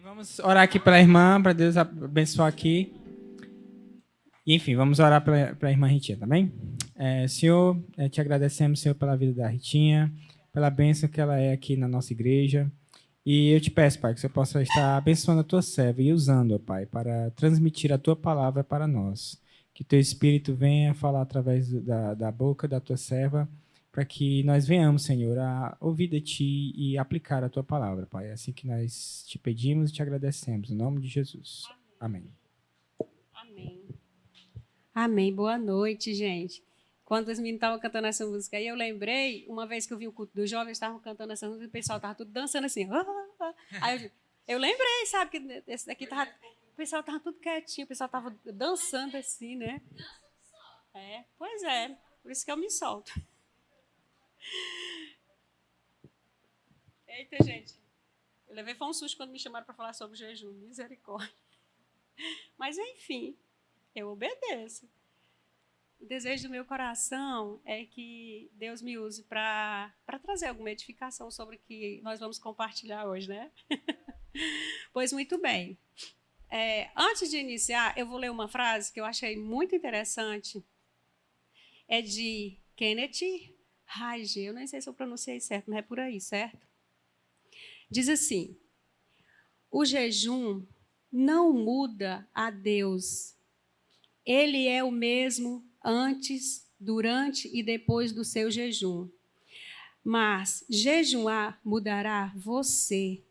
Vamos orar aqui pela irmã, para Deus abençoar aqui. E, enfim, vamos orar para a irmã Ritinha, tá bem? Senhor, te agradecemos, Senhor, pela vida da Ritinha, pela bênção que ela é aqui na nossa igreja. E eu te peço, Pai, que você possa estar abençoando a tua serva e usando-a, Pai, para transmitir a tua palavra para nós. Que teu Espírito venha falar através da boca da tua serva, para que nós venhamos, Senhor, a ouvir de ti e aplicar a tua palavra, Pai. É assim que nós te pedimos e te agradecemos. Em nome de Jesus. Amém. Amém. Amém. Boa noite, gente. Quando os meninos estavam cantando essa música aí, eu lembrei, uma vez que eu vi o culto dos jovens, estavam cantando essa música e o pessoal estava tudo dançando assim. Aí eu lembrei, sabe, que esse daqui tava, o pessoal estava tudo quietinho, o pessoal estava dançando assim, né? Pois é, por isso que eu me solto. Eita, gente. Eu levei foi um susto quando me chamaram para falar sobre jejum. Misericórdia. Mas, enfim, eu obedeço. O desejo do meu coração é que Deus me use para trazer alguma edificação sobre o que nós vamos compartilhar hoje, né? Pois muito bem. Antes de iniciar, eu vou ler uma frase que eu achei muito interessante. É de Kenneth Reige. Eu nem sei se eu pronunciei certo, mas é por aí, certo? Diz assim: o jejum não muda a Deus. Ele é o mesmo antes, durante e depois do seu jejum. Mas jejuar mudará você.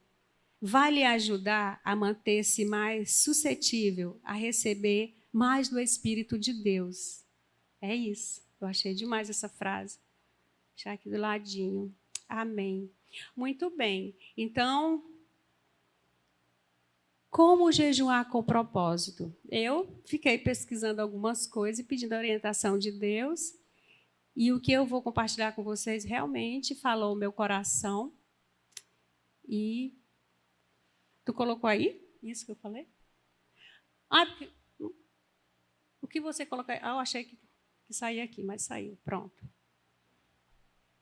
Vai lhe ajudar a manter-se mais suscetível a receber mais do Espírito de Deus. É isso. Eu achei demais essa frase. Vou deixar aqui do ladinho. Amém. Muito bem. Então, como jejuar com propósito? Eu fiquei pesquisando algumas coisas e pedindo a orientação de Deus. E o que eu vou compartilhar com vocês realmente falou o meu coração. E tu colocou aí? Isso que eu falei? Porque, o que você colocou aí? Eu achei que saía aqui, mas saiu. Pronto.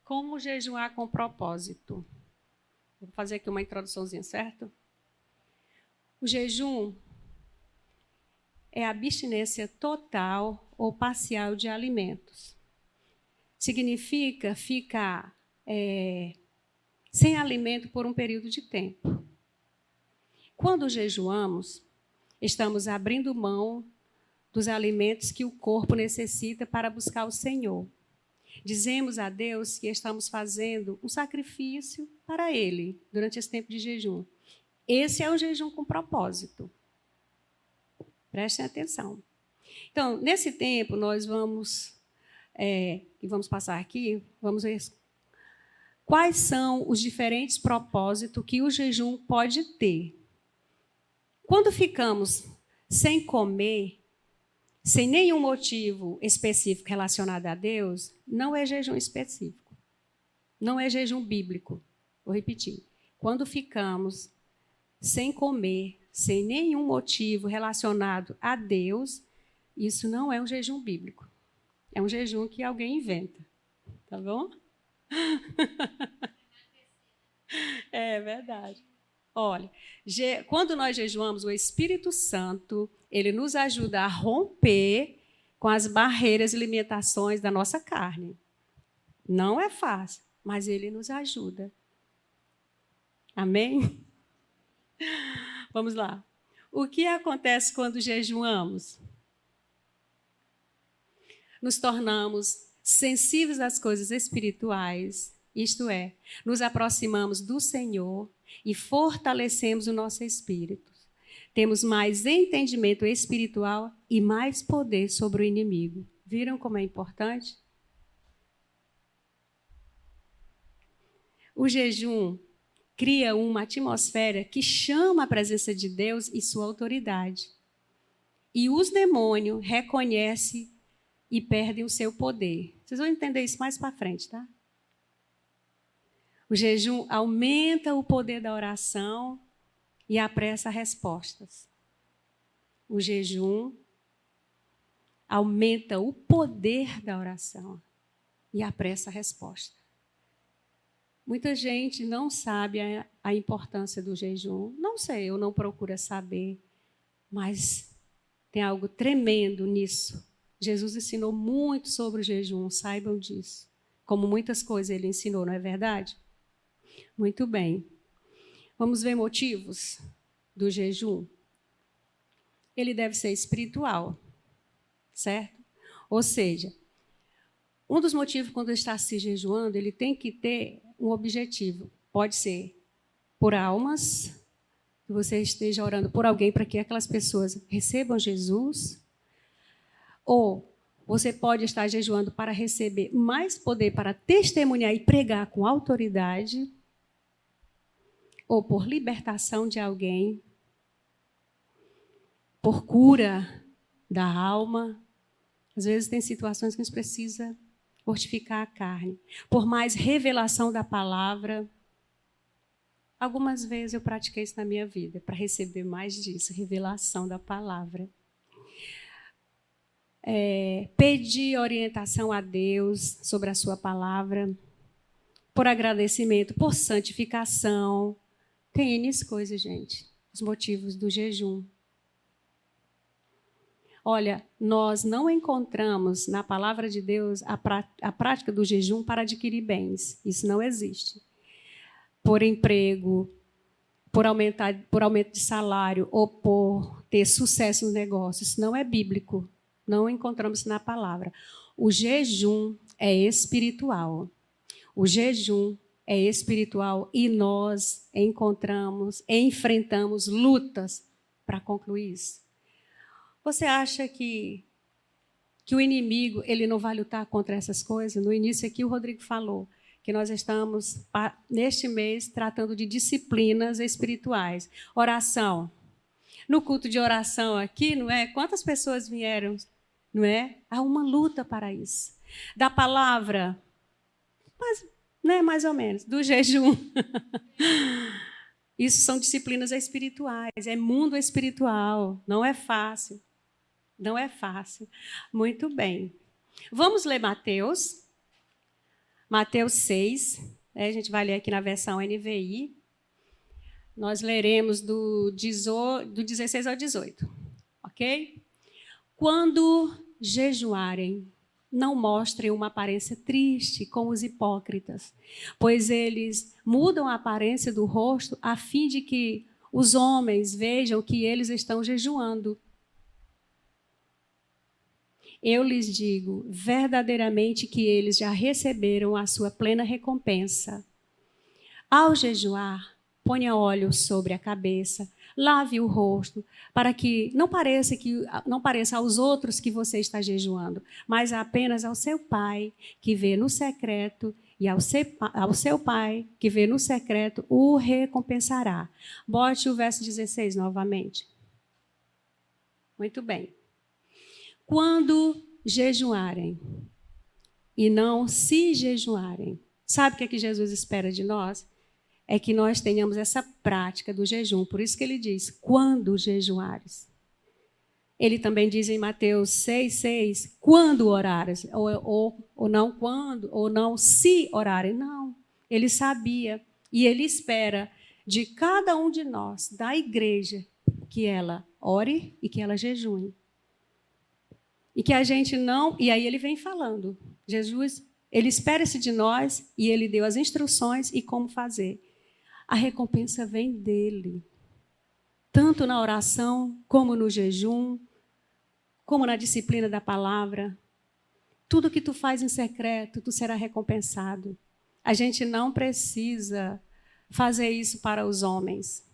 Como jejuar com propósito? Vou fazer aqui uma introduçãozinha, certo? O jejum é a abstinência total ou parcial de alimentos. Significa ficar sem alimento por um período de tempo. Quando jejuamos, estamos abrindo mão dos alimentos que o corpo necessita para buscar o Senhor. Dizemos a Deus que estamos fazendo um sacrifício para Ele durante esse tempo de jejum. Esse é o jejum com propósito. Prestem atenção. Então, nesse tempo, nós vamos passar aqui, vamos ver quais são os diferentes propósitos que o jejum pode ter. Quando ficamos sem comer, sem nenhum motivo específico relacionado a Deus, não é jejum específico. Não é jejum bíblico. Vou repetir. Quando ficamos sem comer, sem nenhum motivo relacionado a Deus, isso não é um jejum bíblico. É um jejum que alguém inventa. Tá bom? É verdade. Olha, quando nós jejuamos, o Espírito Santo, ele nos ajuda a romper com as barreiras e limitações da nossa carne. Não é fácil, mas ele nos ajuda. Amém? Vamos lá. O que acontece quando jejuamos? Nos tornamos sensíveis às coisas espirituais, isto é, nos aproximamos do Senhor e fortalecemos o nosso espírito. Temos mais entendimento espiritual e mais poder sobre o inimigo. Viram como é importante? O jejum cria uma atmosfera que chama a presença de Deus e sua autoridade. E os demônios reconhecem e perdem o seu poder. Vocês vão entender isso mais para frente, tá? O jejum aumenta o poder da oração e apressa respostas. O jejum aumenta o poder da oração e apressa a resposta. Muita gente não sabe a importância do jejum? Não sei, eu não procuro saber, mas tem algo tremendo nisso. Jesus ensinou muito sobre o jejum, saibam disso. Como muitas coisas ele ensinou, não é verdade? Muito bem. Vamos ver motivos do jejum. Ele deve ser espiritual, certo? Ou seja, um dos motivos quando está se jejuando, ele tem que ter um objetivo. Pode ser por almas, que você esteja orando por alguém para que aquelas pessoas recebam Jesus, ou você pode estar jejuando para receber mais poder para testemunhar e pregar com autoridade, ou por libertação de alguém, por cura da alma. Às vezes tem situações que a gente precisa mortificar a carne. Por mais revelação da palavra. Algumas vezes eu pratiquei isso na minha vida, para receber mais disso, revelação da palavra. Pedir orientação a Deus sobre a sua palavra, por agradecimento, por santificação. Tem N coisas, gente, os motivos do jejum. Olha, nós não encontramos na palavra de Deus a prática do jejum para adquirir bens. Isso não existe. Por emprego, por aumento de salário ou por ter sucesso no negócio. Isso não é bíblico. Não encontramos isso na palavra. O jejum é espiritual. O jejum é espiritual e nós enfrentamos lutas para concluir isso. Você acha que o inimigo ele não vai lutar contra essas coisas? No início aqui o Rodrigo falou que nós estamos, neste mês, tratando de disciplinas espirituais. Oração. No culto de oração aqui, não é? Quantas pessoas vieram, não é? Há uma luta para isso. Da palavra, mas, né, mais ou menos, do jejum. Isso são disciplinas espirituais, é mundo espiritual, não é fácil. Não é fácil. Muito bem. Vamos ler Mateus. Mateus 6. A gente vai ler aqui na versão NVI. Nós leremos do 16 ao 18. Ok? Quando jejuarem, não mostrem uma aparência triste como os hipócritas, pois eles mudam a aparência do rosto a fim de que os homens vejam que eles estão jejuando. Eu lhes digo verdadeiramente que eles já receberam a sua plena recompensa. Ao jejuar, ponha óleo sobre a cabeça, lave o rosto, para que não pareça aos outros que você está jejuando, mas apenas ao seu Pai, que vê no secreto, e ao seu Pai, que vê no secreto, o recompensará. Bote o verso 16 novamente. Muito bem. Quando jejuarem e não se jejuarem, sabe o que Jesus espera de nós? É que nós tenhamos essa prática do jejum. Por isso que ele diz, quando jejuares. Ele também diz em Mateus 6,6, quando orares, ou não quando, ou não se orarem. Não, ele sabia e ele espera de cada um de nós, da igreja, que ela ore e que ela jejue. E que a gente não... E aí ele vem falando. Jesus, ele espera-se de nós e ele deu as instruções e como fazer. A recompensa vem dele. Tanto na oração, como no jejum, como na disciplina da palavra. Tudo que tu faz em secreto, tu será recompensado. A gente não precisa fazer isso para os homens.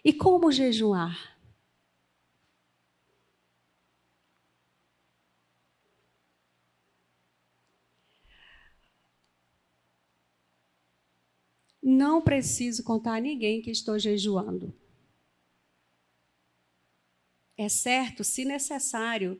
E como jejuar? Não preciso contar a ninguém que estou jejuando. É certo, se necessário,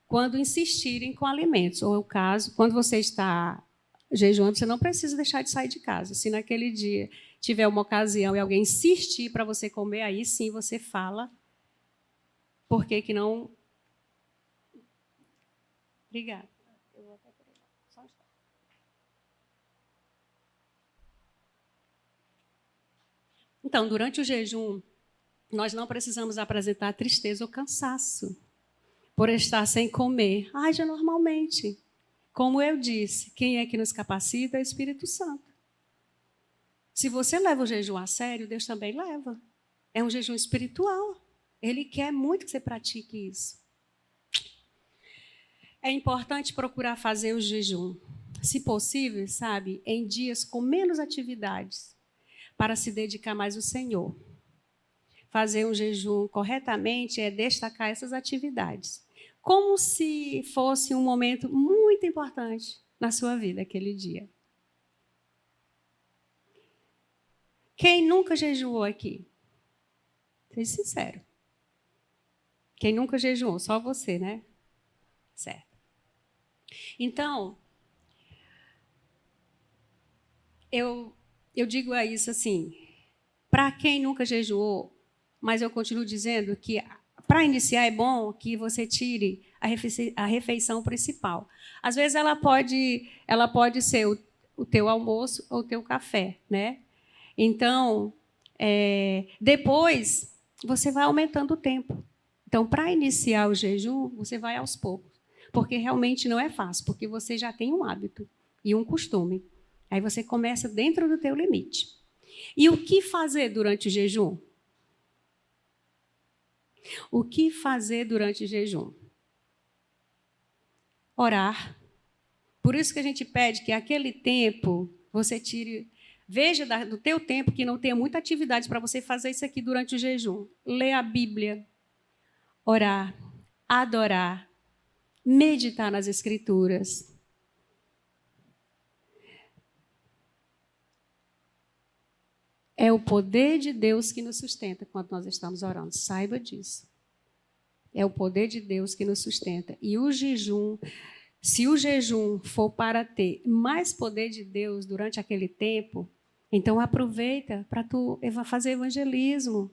quando insistirem com alimentos. Ou o caso, quando você está jejuando, você não precisa deixar de sair de casa. Se naquele dia tiver uma ocasião e alguém insistir para você comer, aí sim você fala. Por que não... Obrigada. Eu vou até querer. Só um instante. Então, durante o jejum, nós não precisamos apresentar tristeza ou cansaço por estar sem comer. Haja normalmente. Como eu disse, quem é que nos capacita é o Espírito Santo. Se você leva o jejum a sério, Deus também leva. É um jejum espiritual. Ele quer muito que você pratique isso. É importante procurar fazer o jejum, se possível, sabe, em dias com menos atividades, para se dedicar mais ao Senhor. Fazer um jejum corretamente é destacar essas atividades, como se fosse um momento muito importante na sua vida, aquele dia. Quem nunca jejuou aqui? Seja sincero. Quem nunca jejuou? Só você, né? Certo. Então, eu digo a isso assim, para quem nunca jejuou, mas eu continuo dizendo que para iniciar é bom que você tire a refeição principal. Às vezes ela pode ser o teu almoço ou o teu café, né? Então, depois você vai aumentando o tempo. Então, para iniciar o jejum, você vai aos poucos, porque realmente não é fácil, porque você já tem um hábito e um costume. Aí você começa dentro do teu limite. E o que fazer durante o jejum? O que fazer durante o jejum? Orar. Por isso que a gente pede que aquele tempo você tire, veja do teu tempo que não tenha muita atividade para você fazer isso aqui durante o jejum. Ler a Bíblia, orar, adorar, meditar nas Escrituras. É o poder de Deus que nos sustenta quando nós estamos orando. Saiba disso. É o poder de Deus que nos sustenta. E o jejum, se o jejum for para ter mais poder de Deus durante aquele tempo, então aproveita para tu fazer evangelismo.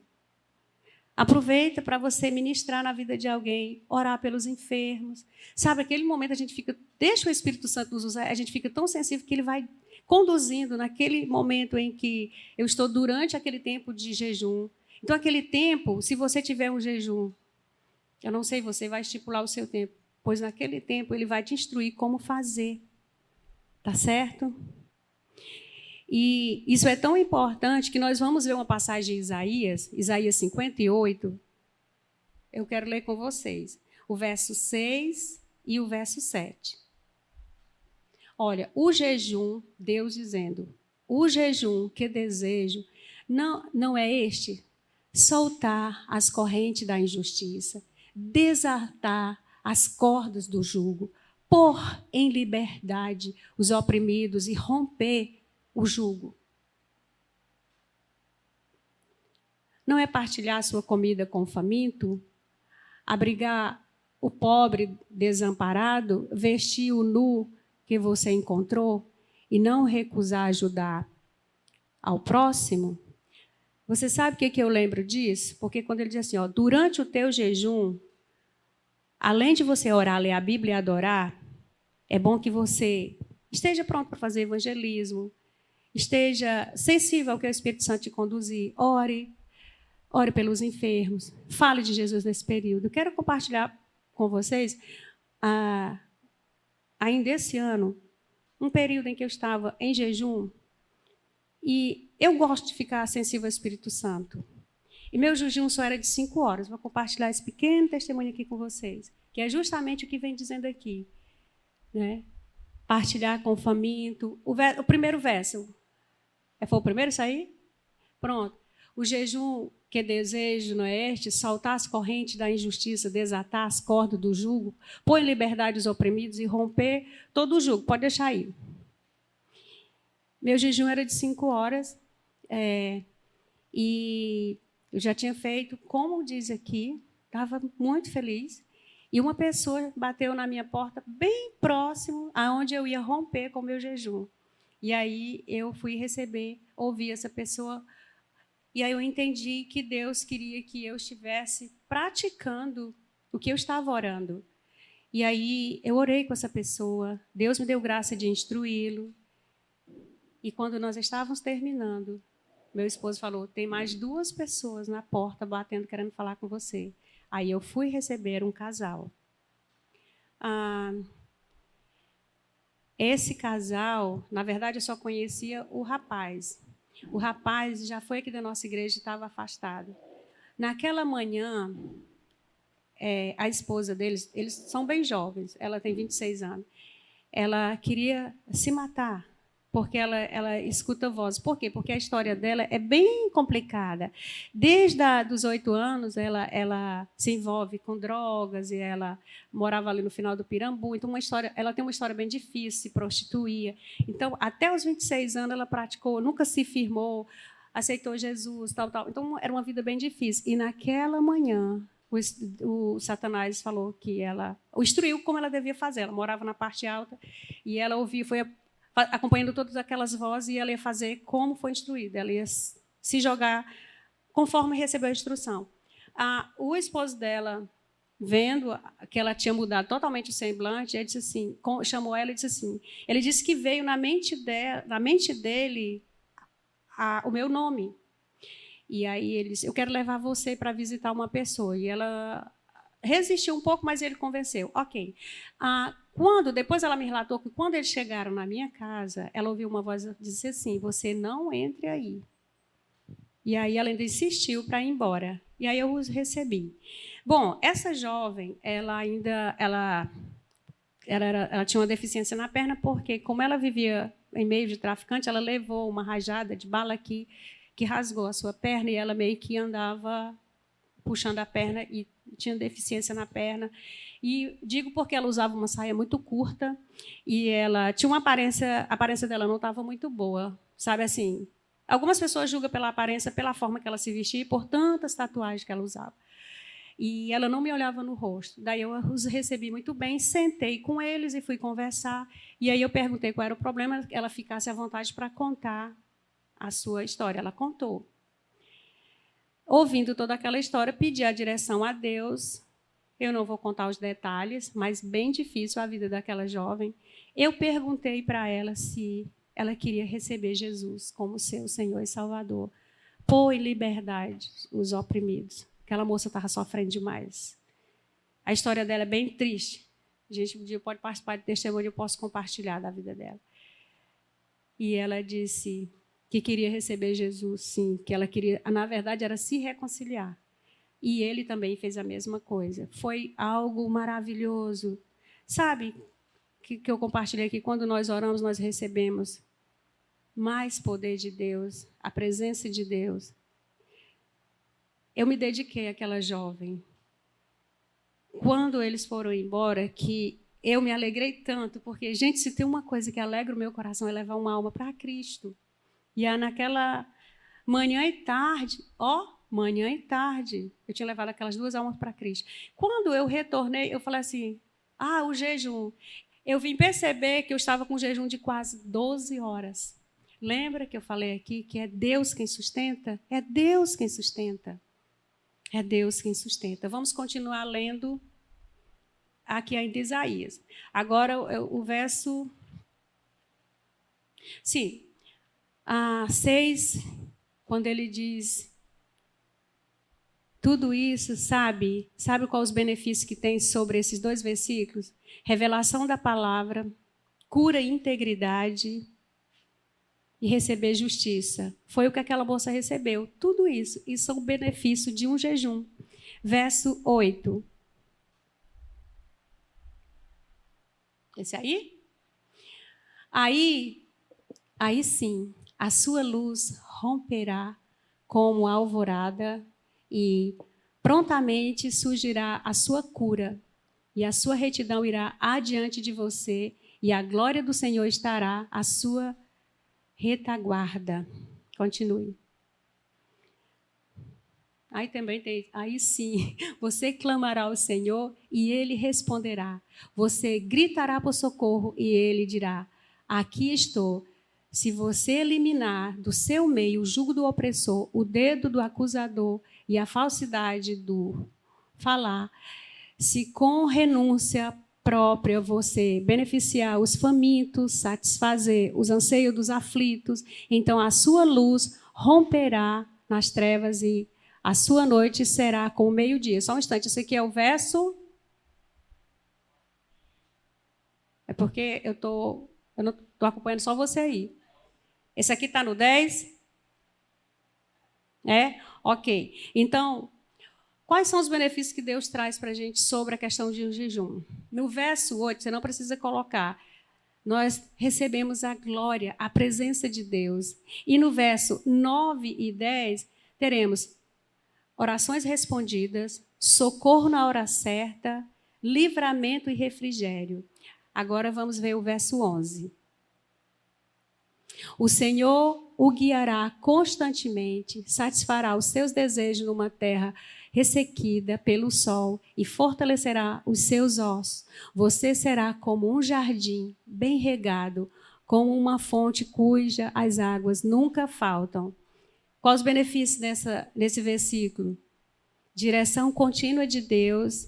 Aproveita para você ministrar na vida de alguém, orar pelos enfermos. Sabe, aquele momento a gente fica, deixa o Espírito Santo nos usar, a gente fica tão sensível que ele vai conduzindo naquele momento em que eu estou durante aquele tempo de jejum. Então, aquele tempo, se você tiver um jejum, eu não sei, você vai estipular o seu tempo, pois naquele tempo ele vai te instruir como fazer. Tá certo? E isso é tão importante que nós vamos ver uma passagem de Isaías 58. Eu quero ler com vocês o verso 6 e o verso 7. Olha, o jejum, Deus dizendo, o jejum que desejo não é este, soltar as correntes da injustiça, desatar as cordas do jugo, pôr em liberdade os oprimidos e romper o jugo. Não é partilhar sua comida com o faminto, abrigar o pobre desamparado, vestir o nu que você encontrou e não recusar ajudar ao próximo? Você sabe o que eu lembro disso? Porque quando ele diz assim, ó, durante o teu jejum, além de você orar, ler a Bíblia e adorar, é bom que você esteja pronto para fazer evangelismo, esteja sensível ao que o Espírito Santo te conduzir, ore pelos enfermos, fale de Jesus nesse período. Eu quero compartilhar com vocês, ainda esse ano, um período em que eu estava em jejum, e eu gosto de ficar sensível ao Espírito Santo. E meu jejum só era de 5 horas. Vou compartilhar esse pequeno testemunho aqui com vocês, que é justamente o que vem dizendo aqui, né? Partilhar com o faminto. O primeiro verso. Foi o primeiro isso aí? Pronto. O jejum que desejo não é este, saltar as correntes da injustiça, desatar as cordas do jugo, pôr em liberdade os oprimidos e romper todo o jugo. Pode deixar aí. Meu jejum era de 5 horas, e eu já tinha feito, como diz aqui, estava muito feliz, e uma pessoa bateu na minha porta bem próximo aonde eu ia romper com o meu jejum. E aí eu fui receber, ouvi essa pessoa, e aí eu entendi que Deus queria que eu estivesse praticando o que eu estava orando. E aí eu orei com essa pessoa, Deus me deu graça de instruí-lo. E quando nós estávamos terminando, meu esposo falou, tem mais 2 pessoas na porta batendo, querendo falar com você. Aí eu fui receber um casal. Esse casal, na verdade, eu só conhecia o rapaz. O rapaz já foi aqui da nossa igreja e estava afastado. Naquela manhã, a esposa deles, eles são bem jovens, ela tem 26 anos, ela queria se matar, porque ela escuta vozes. Por quê? Porque a história dela é bem complicada. Desde os 8 anos, ela se envolve com drogas, e ela morava ali no final do Pirambu. Então, ela tem uma história bem difícil, se prostituía. Então, até os 26 anos, ela praticou, nunca se firmou, aceitou Jesus, tal. Então, era uma vida bem difícil. E naquela manhã, o Satanás falou que o instruiu como ela devia fazer. Ela morava na parte alta e ela ouvia, foi acompanhando todas aquelas vozes, e ela ia fazer como foi instruída. Ela ia se jogar conforme recebeu a instrução. O esposo dela, vendo que ela tinha mudado totalmente o semblante, ele disse assim, chamou ela e disse assim, ele disse que veio na mente dele o meu nome. E aí ele disse, eu quero levar você para visitar uma pessoa. E ela resistiu um pouco, mas ele convenceu. Ok. Depois ela me relatou que quando eles chegaram na minha casa, ela ouviu uma voz que disse assim, você não entre aí. E aí ela ainda insistiu para ir embora. E aí eu os recebi. Bom, essa jovem, ela tinha uma deficiência na perna, porque como ela vivia em meio de traficante, ela levou uma rajada de bala aqui, que rasgou a sua perna, e ela meio que andava puxando a perna e tinha deficiência na perna. E digo porque ela usava uma saia muito curta e ela tinha uma a aparência dela não estava muito boa, sabe assim. Algumas pessoas julgam pela aparência, pela forma que ela se vestia e por tantas tatuagens que ela usava. E ela não me olhava no rosto. Daí eu os recebi muito bem, sentei com eles e fui conversar. E aí eu perguntei qual era o problema, que ela ficasse à vontade para contar a sua história. Ela contou. Ouvindo toda aquela história, pedi a direção a Deus. Eu não vou contar os detalhes, mas bem difícil a vida daquela jovem. Eu perguntei para ela se ela queria receber Jesus como seu Senhor e Salvador. Pôr em liberdade os oprimidos. Aquela moça estava sofrendo demais. A história dela é bem triste. A gente um dia pode participar de testemunho, eu posso compartilhar da vida dela. E ela disse que queria receber Jesus, sim, que ela queria, na verdade, era se reconciliar. E ele também fez a mesma coisa. Foi algo maravilhoso. Sabe, que eu compartilhei aqui, quando nós oramos, nós recebemos mais poder de Deus, a presença de Deus. Eu me dediquei àquela jovem. Quando eles foram embora, que eu me alegrei tanto, porque, gente, se tem uma coisa que alegra o meu coração é levar uma alma para Cristo. E naquela manhã e tarde, manhã e tarde, eu tinha levado aquelas 2 almas para Cristo. Quando eu retornei, eu falei assim, o jejum. Eu vim perceber que eu estava com um jejum de quase 12 horas. Lembra que eu falei aqui que é Deus quem sustenta? É Deus quem sustenta. É Deus quem sustenta. Vamos continuar lendo aqui ainda Isaías. Agora o verso... Sim. 6, quando ele diz tudo isso, sabe quais os benefícios que tem sobre esses 2 versículos? Revelação da palavra, cura e integridade e receber justiça. Foi o que aquela moça recebeu. Tudo isso. Isso são benefícios de um jejum. Verso 8. Esse aí? Aí sim, a sua luz romperá como a alvorada e prontamente surgirá a sua cura e a sua retidão irá adiante de você e a glória do Senhor estará à sua retaguarda. Continue. Aí também tem, aí sim, você clamará ao Senhor e Ele responderá. Você gritará por socorro e Ele dirá, aqui estou. Se você eliminar do seu meio o jugo do opressor, o dedo do acusador e a falsidade do falar, se com renúncia própria você beneficiar os famintos, satisfazer os anseios dos aflitos, então a sua luz romperá nas trevas e a sua noite será como meio-dia. Só um instante, esse aqui é o verso... É porque eu não estou acompanhando só você aí. Esse aqui está no 10? É? Ok. Então, quais são os benefícios que Deus traz para a gente sobre a questão de um jejum? No verso 8, você não precisa colocar. Nós recebemos a glória, a presença de Deus. E no verso 9 e 10, teremos orações respondidas, socorro na hora certa, livramento e refrigério. Agora vamos ver o verso 11. O Senhor o guiará constantemente, satisfará os seus desejos numa terra ressequida pelo sol e fortalecerá os seus ossos. Você será como um jardim bem regado, como uma fonte cuja as águas nunca faltam. Quais os benefícios nesse versículo? Direção contínua de Deus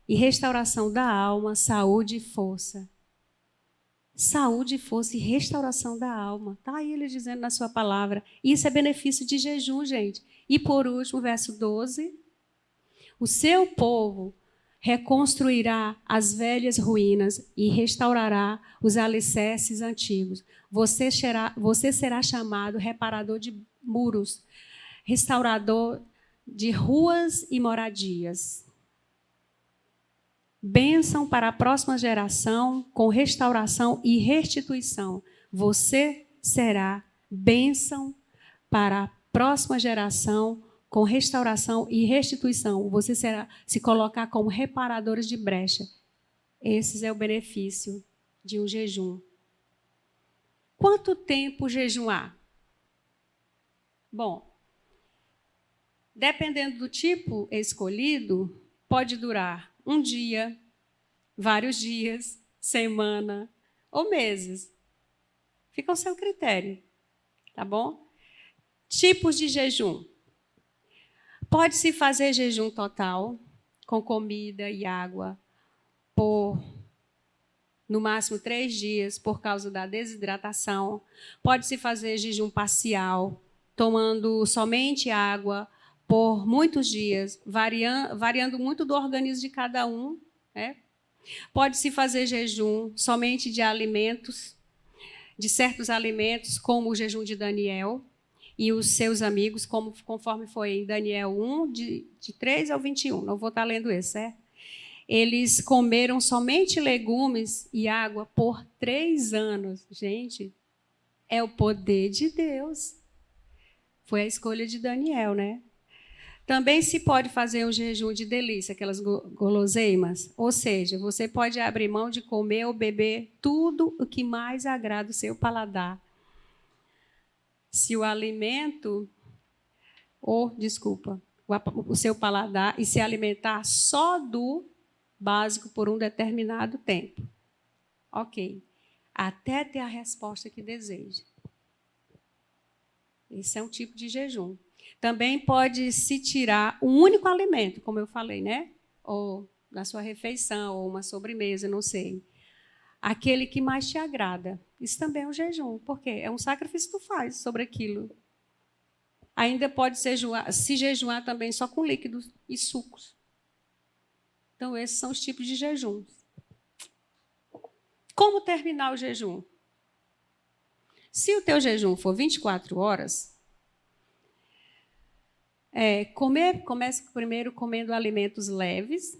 e restauração da alma, saúde e força. Saúde, força e restauração da alma. Está aí ele dizendo na sua palavra. Isso é benefício de jejum, gente. E por último, verso 12. O seu povo reconstruirá as velhas ruínas e restaurará os alicerces antigos. Você será chamado reparador de muros, restaurador de ruas e moradias. Bênção para a próxima geração, com restauração e restituição. Você será bênção para a próxima geração, com restauração e restituição. Você será se colocar como reparadores de brecha. Esse é o benefício de um jejum. Quanto tempo jejuar? Bom, dependendo do tipo escolhido, pode durar um dia, vários dias, semana ou meses. Fica ao seu critério, tá bom? Tipos de jejum. Pode-se fazer jejum total, com comida e água, por no máximo 3 dias, por causa da desidratação. Pode-se fazer jejum parcial, tomando somente água, por muitos dias, variando muito do organismo de cada um. Né? Pode-se fazer jejum somente de alimentos, de certos alimentos, como o jejum de Daniel e os seus amigos, conforme foi em Daniel 1, de 3 ao 21. Não vou estar lendo esse, certo? Eles comeram somente legumes e água por 3 anos. Gente, é o poder de Deus. Foi a escolha de Daniel, né? Também se pode fazer um jejum de delícia, aquelas guloseimas. Ou seja, você pode abrir mão de comer ou beber tudo o que mais agrada o seu paladar. Se o alimento, o seu paladar, e se alimentar só do básico por um determinado tempo. Ok. Até ter a resposta que deseja. Esse é um tipo de jejum. Também pode se tirar um único alimento, como eu falei, né? Ou na sua refeição, ou uma sobremesa, não sei. Aquele que mais te agrada. Isso também é um jejum, porque é um sacrifício que tu faz sobre aquilo. Ainda pode se jejuar também só com líquidos e sucos. Então, esses são os tipos de jejum. Como terminar o jejum? Se o teu jejum for 24 horas, comece primeiro comendo alimentos leves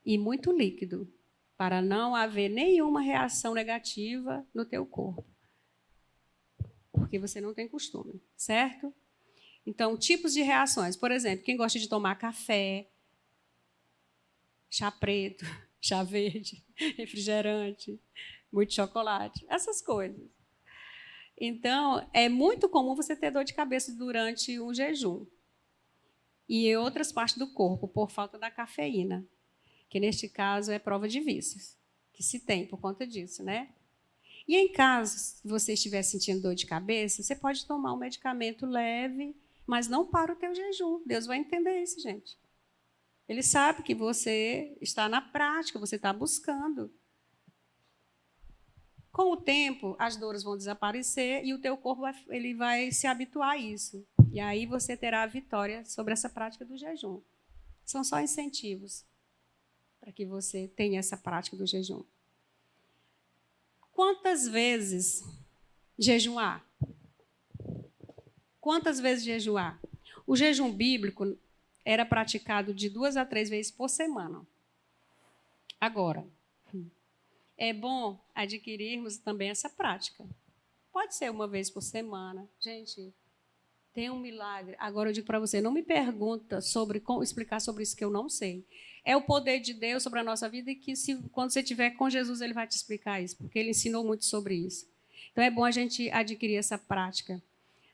e muito líquido, para não haver nenhuma reação negativa no teu corpo. Porque você não tem costume, certo? Então, tipos de reações. Por exemplo, quem gosta de tomar café, chá preto, chá verde, refrigerante, muito chocolate, essas coisas. Então, é muito comum você ter dor de cabeça durante um jejum. E em outras partes do corpo, por falta da cafeína, que neste caso é prova de vícios, que se tem por conta disso, né? E em caso se você estiver sentindo dor de cabeça, você pode tomar um medicamento leve, mas não para o teu jejum. Deus vai entender isso, gente. Ele sabe que você está na prática, você está buscando Com o tempo, as dores vão desaparecer e o teu corpo ele vai se habituar a isso. E aí você terá a vitória sobre essa prática do jejum. São só incentivos para que você tenha essa prática do jejum. Quantas vezes jejuar? Quantas vezes jejuar? O jejum bíblico era praticado de 2 a 3 vezes por semana. Agora, é bom adquirirmos também essa prática. Pode ser uma vez por semana. Gente, tem um milagre. Agora eu digo para você, não me pergunta sobre como explicar sobre isso que eu não sei. É o poder de Deus sobre a nossa vida e que quando você estiver com Jesus, ele vai te explicar isso, porque ele ensinou muito sobre isso. Então é bom a gente adquirir essa prática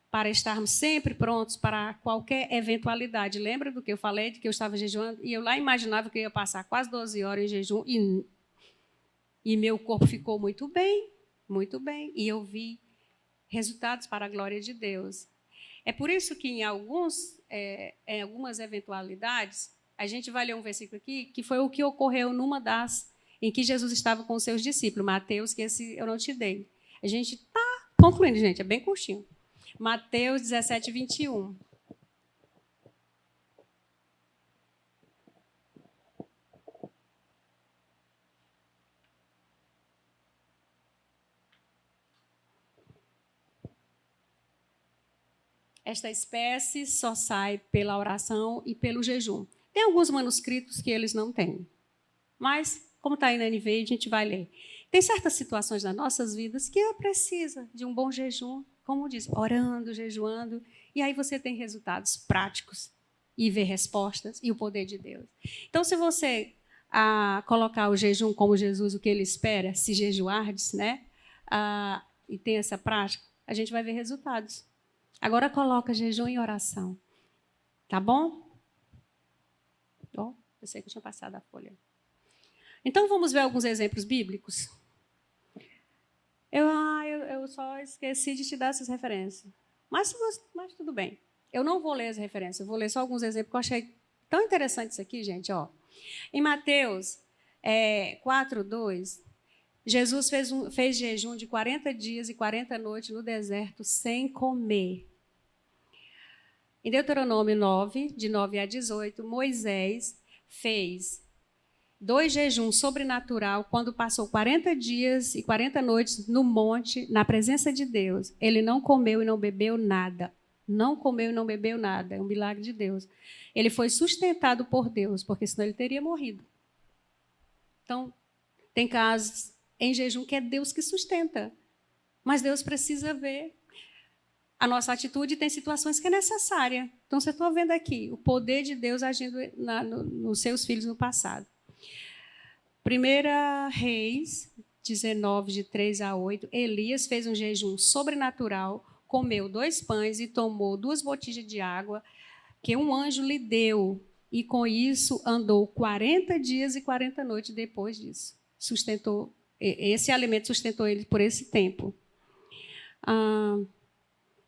para estarmos sempre prontos para qualquer eventualidade. Lembra do que eu falei, de que eu estava jejuando? E eu lá imaginava que eu ia passar quase 12 horas em jejum e meu corpo ficou muito bem. E eu vi resultados para a glória de Deus. É por isso que em algumas eventualidades, a gente vai ler um versículo aqui, que foi o que ocorreu numa das em que Jesus estava com os seus discípulos. Mateus, que esse eu não te dei. A gente está concluindo, gente, é bem curtinho. Mateus 17, 21. Esta espécie só sai pela oração e pelo jejum. Tem alguns manuscritos que eles não têm. Mas, como está aí na NVI, a gente vai ler. Tem certas situações nas nossas vidas que precisa de um bom jejum, como diz, orando, jejuando, e aí você tem resultados práticos e vê respostas e o poder de Deus. Então, se você colocar o jejum como Jesus, o que ele espera, se jejuardes, né? E tem essa prática, a gente vai ver resultados. Agora coloca jejum e oração. Tá bom? Oh, eu sei que eu tinha passado a folha. Então, vamos ver alguns exemplos bíblicos? Eu só esqueci de te dar essas referências. Mas tudo bem. Eu não vou ler as referências, eu vou ler só alguns exemplos que eu achei tão interessante isso aqui, gente. Ó. Em Mateus 4:2, Jesus fez jejum de 40 dias e 40 noites no deserto sem comer. Em Deuteronômio 9, de 9 a 18, Moisés fez 2 jejuns sobrenatural quando passou 40 dias e 40 noites no monte, na presença de Deus. Ele não comeu e não bebeu nada. Não comeu e não bebeu nada. É um milagre de Deus. Ele foi sustentado por Deus, porque senão ele teria morrido. Então, tem casos em jejum que é Deus que sustenta. Mas Deus precisa ver a nossa atitude, tem situações que é necessária. Então, você está vendo aqui o poder de Deus agindo nos seus filhos no passado. 1 Reis 19, de 3 a 8, Elias fez um jejum sobrenatural, comeu 2 pães e tomou 2 botijas de água que um anjo lhe deu. E com isso andou 40 dias e 40 noites depois disso. Esse alimento sustentou ele por esse tempo.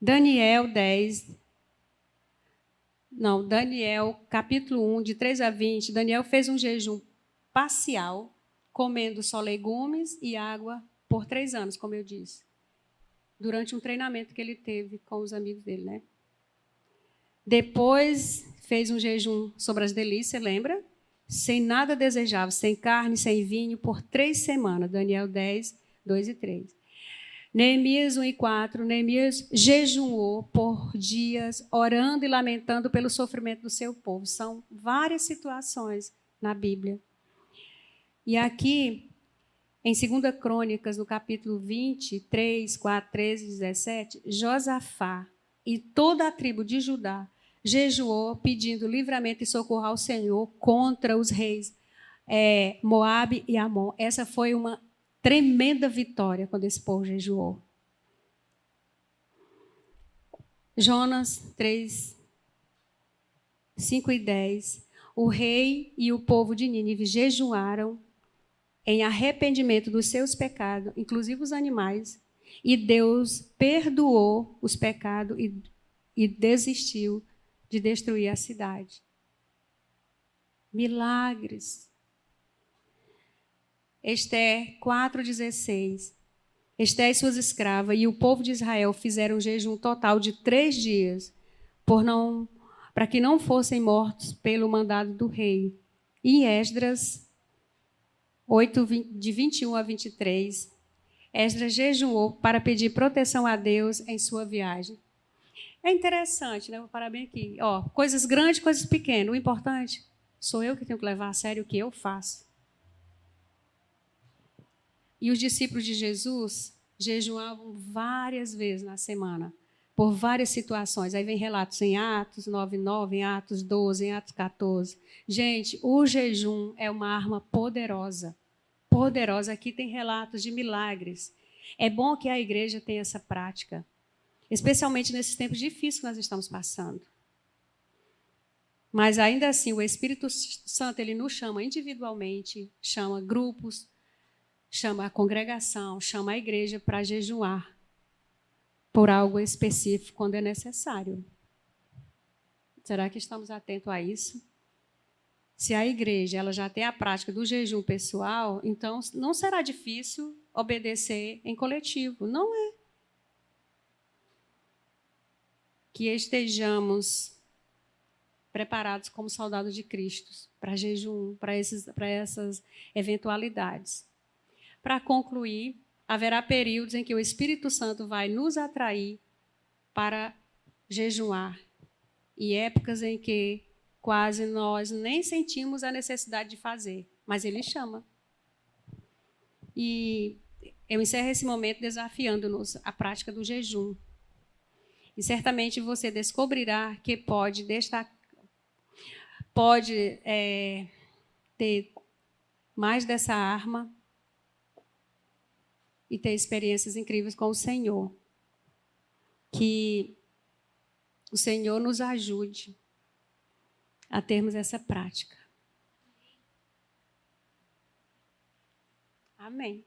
Daniel capítulo 1, de 3 a 20, Daniel fez um jejum parcial, comendo só legumes e água por 3 anos, como eu disse, durante um treinamento que ele teve com os amigos dele, né? Depois fez um jejum sobre as delícias, lembra? Sem nada desejável, sem carne, sem vinho, por 3 semanas. Daniel 10, 2 e 3. Neemias 1 e 4, Neemias jejuou por dias, orando e lamentando pelo sofrimento do seu povo. São várias situações na Bíblia. E aqui, em 2 Crônicas, no capítulo 23, 4, 13 e 17, Josafá e toda a tribo de Judá jejuou, pedindo livramento e socorro ao Senhor contra os reis Moabe e Amon. Essa foi uma tremenda vitória quando esse povo jejuou. Jonas 3, 5 e 10. O rei e o povo de Nínive jejuaram em arrependimento dos seus pecados, inclusive os animais, e Deus perdoou os pecados e desistiu de destruir a cidade. Milagres. Esther 4,16. Esté e suas escravas e o povo de Israel fizeram um jejum total de 3 dias, para que não fossem mortos pelo mandado do rei. E em Esdras 8, de 21 a 23, Esdras jejuou para pedir proteção a Deus em sua viagem. É interessante, né? Vou parar bem aqui. Ó, coisas grandes, coisas pequenas. O importante sou eu que tenho que levar a sério o que eu faço. E os discípulos de Jesus jejuavam várias vezes na semana, por várias situações. Aí vem relatos em Atos 9:9, em Atos 12, em Atos 14. Gente, o jejum é uma arma poderosa. Poderosa. Aqui tem relatos de milagres. É bom que a igreja tenha essa prática, especialmente nesses tempos difíceis que nós estamos passando. Mas ainda assim, o Espírito Santo, ele nos chama individualmente, chama grupos, chama a congregação, chama a igreja para jejuar por algo específico quando é necessário. Será que estamos atentos a isso? Se a igreja ela já tem a prática do jejum pessoal, então não será difícil obedecer em coletivo. Não é. Que estejamos preparados como soldados de Cristo para jejum, para essas eventualidades. Para concluir, haverá períodos em que o Espírito Santo vai nos atrair para jejuar e épocas em que quase nós nem sentimos a necessidade de fazer, mas Ele chama. E eu encerro esse momento desafiando-nos à prática do jejum. E certamente você descobrirá que pode ter mais dessa arma e ter experiências incríveis com o Senhor. Que o Senhor nos ajude a termos essa prática. Amém.